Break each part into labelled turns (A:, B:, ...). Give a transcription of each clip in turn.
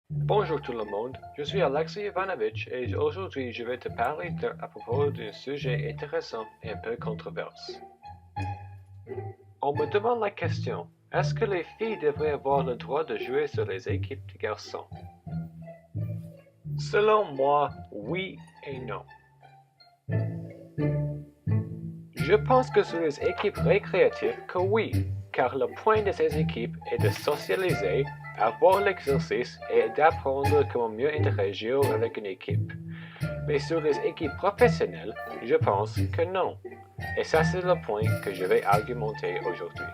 A: Bonjour tout le monde, je suis Alexei Ivanovitch et aujourd'hui je vais te parler à propos d'un sujet intéressant et un peu controversé. On me demande la question, est-ce que les filles devraient avoir le droit de jouer sur les équipes de garçons? Selon moi, oui et non. Je pense que sur les équipes récréatives que oui, car le point de ces équipes est de socialiser, avoir l'exercice et d'apprendre comment mieux interagir avec une équipe. Mais sur les équipes professionnelles, je pense que non. Et ça c'est le point que je vais argumenter aujourd'hui.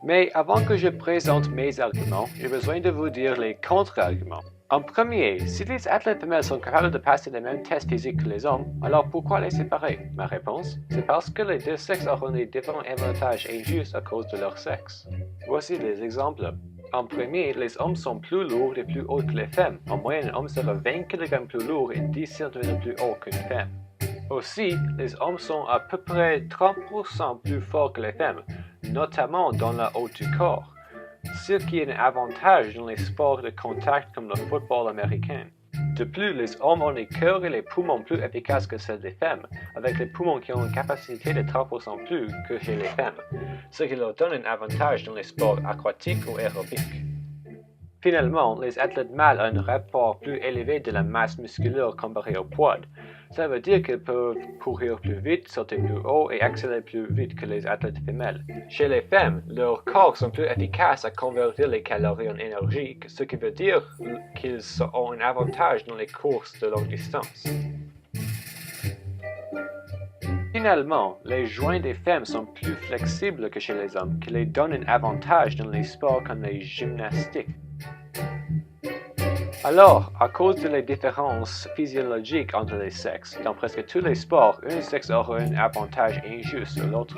A: Mais avant que je présente mes arguments, j'ai besoin de vous dire les contre-arguments. En premier, si les athlètes femelles sont capables de passer les mêmes tests physiques que les hommes, alors pourquoi les séparer? Ma réponse, c'est parce que les deux sexes auront des différents avantages injustes à cause de leur sexe. Voici les exemples. En premier, les hommes sont plus lourds et plus hauts que les femmes. En moyenne, un homme sera 20 kg plus lourd et 10 cm plus haut qu'une femme. Aussi, les hommes sont à peu près 30% plus forts que les femmes, notamment dans la haut du corps, ce qui est un avantage dans les sports de contact comme le football américain. De plus, les hommes ont les cœurs et les poumons plus efficaces que ceux des femmes, avec les poumons qui ont une capacité de 30% plus que chez les femmes, ce qui leur donne un avantage dans les sports aquatiques ou aérobiques. Finalement, les athlètes mâles ont un rapport plus élevé de la masse musculaire comparé au poids. Ça veut dire qu'ils peuvent courir plus vite, sauter plus haut et accélérer plus vite que les athlètes femelles. Chez les femmes, leurs corps sont plus efficaces à convertir les calories en énergie, ce qui veut dire qu'ils ont un avantage dans les courses de longue distance. Finalement, les joints des femmes sont plus flexibles que chez les hommes, qui les donnent un avantage dans les sports comme les gymnastiques. Alors, à cause de les différences physiologiques entre les sexes, dans presque tous les sports, un sexe aura un avantage injuste sur l'autre.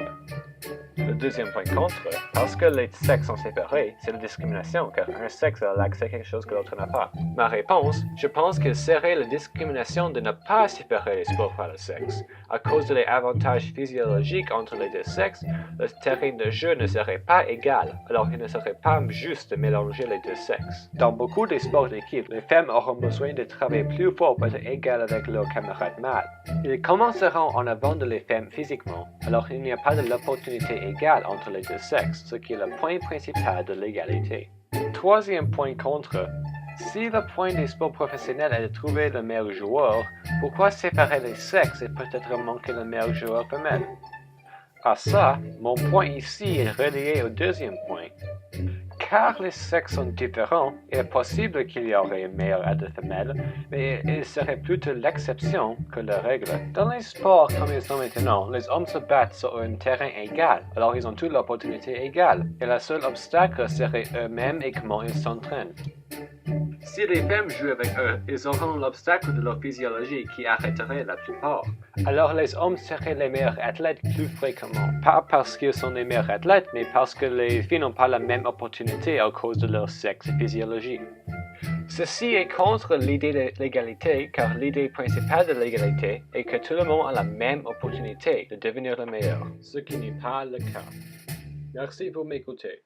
A: Le deuxième point contre, parce que les sexes sont séparés, c'est la discrimination, car un sexe a l'accès à quelque chose que l'autre n'a pas. Ma réponse, je pense que serait la discrimination de ne pas séparer les sports par le sexe. À cause des avantages physiologiques entre les deux sexes, le terrain de jeu ne serait pas égal, alors il ne serait pas juste de mélanger les deux sexes. Dans beaucoup de sports d'équipe, les femmes auront besoin de travailler plus fort pour être égales avec leurs camarades mâles. Ils commenceront en avant de les femmes physiquement, alors il n'y a pas de l'opportunité égale entre les deux sexes, ce qui est le point principal de l'égalité. Troisième point contre. Si le point des sports professionnels est de trouver le meilleur joueur, pourquoi séparer les sexes et peut-être manquer le meilleur joueur femelle? À ça, mon point ici est relié au deuxième point. Car les sexes sont différents, il est possible qu'il y aurait un meilleur athlète femelle, mais il serait plutôt l'exception que la règle. Dans les sports comme ils sont maintenant, les hommes se battent sur un terrain égal, alors ils ont toutes l'opportunité égale, et le seul obstacle serait eux-mêmes et comment ils s'entraînent. Si les femmes jouent avec eux, ils auront l'obstacle de leur physiologie qui arrêterait la plupart. Alors les hommes seraient les meilleurs athlètes plus fréquemment. Pas parce qu'ils sont les meilleurs athlètes, mais parce que les filles n'ont pas la même opportunité à cause de leur sexe et physiologie. Ceci est contre l'idée de l'égalité, car l'idée principale de l'égalité est que tout le monde a la même opportunité de devenir le meilleur, ce qui n'est pas le cas. Merci pour m'écouter.